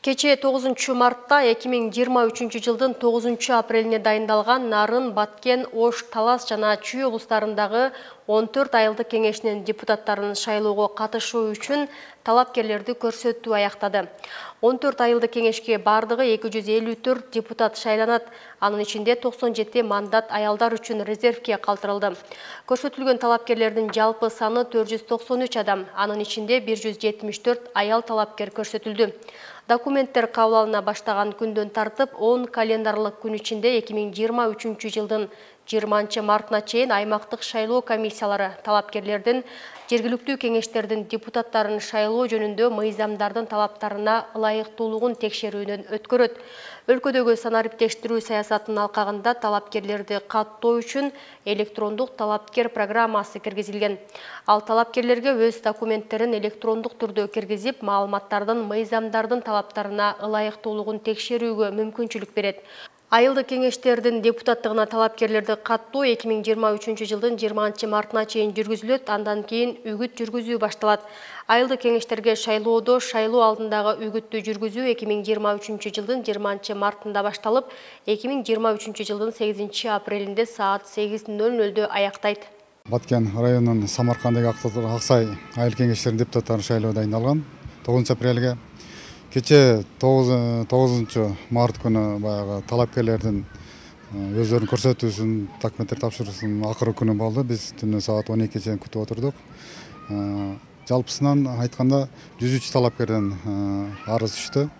Кече 9 мартта 2023 жылдын 9 апрелине дайындалган Нарын, Баткен, Ош, Талас жана Чүй облустарындагы 14 айылдык кеңешинин депутаттарын шайлоого катышуу үчүн талапкерлерди көрсөтүү аяктады. 14 айылдык кеңешке бардыгы 254 депутат шайланат. Анын ичинде 97 мандат аялдар үчүн резервке калтырылды. Көрсөтүлгөн талапкерлердин жалпы саны 493 адам. Анын ичинде 174 аял талапкер көрсөтүлдү. Документтер кабыл алына баштаган күндөн тартып 10 календарлык күн ичинде 2023 жылдын 20 мартына чейин аймактык шайлоо комиссиялары талапкерлердин жергиликтүү кеңештердин депутаттарын шайлоо жөнүндө мыйзамдардын талаптарына ылайыктуулугун текшерүүнөн өткөрөт. Өлкөдөгү санариптештирүү саясатынын алкагында талапкерлерди каттоо үчүн электрондук талапкер программасы киргизилген. Ал талапкерлерге өз документтерин электрондук түрдө киргизип, маалыматтардын мыйзамдардын талаптарына ылайыктуулугун текшерүүгө мүмкүнчүлүк берет. Айылдык кеңештердин депутаттыгына талапкерлерди каттоо 2023 жылдын 20 мартына чейин жүргүзүлөт, андан кийин үгүт жүргүзүү башталат. Айылдык кеңештерге шайлоодо шайлоо алдындагы үгүттү жүргүзүү 2023 жылдын 20 мартында башталып, 2023 жылдын 8 апрелинде саат 8:00 аяктайт. Баткен районунун Самаркандагы Аксай айыл кеңештеринин депутаттарын шайлоо дайындалган 9 апрелге. Кече 9 март күнү баягы талапкерлердин өздөрүн көрсөтүүсүн, документтер тапшыруусунун акыркы күнү болду. Биз түнү саат 12 чейин күтүп отурдук. Жалпысынан айтканда 103 талапкерден арыз түштү.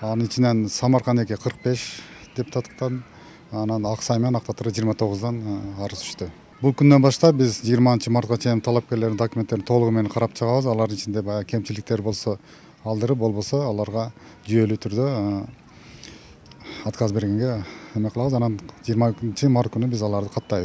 Анын ичинен Самаркандагы 45 депутаттыктан, анан Аксай менен Актатыры 29дан арыз түштү. Бул күндөн баштап биз 20 мартка чейин талапкерлердин документтерин толугу менен карап чыгабыз. Алардын ичинде баягы кемчиликтер болсо алдырып, болбосо аларга жүйөлүү түрдө отказ бергенге эме кылабыз. Анан 20 март күнү биз аларды каттайбыз.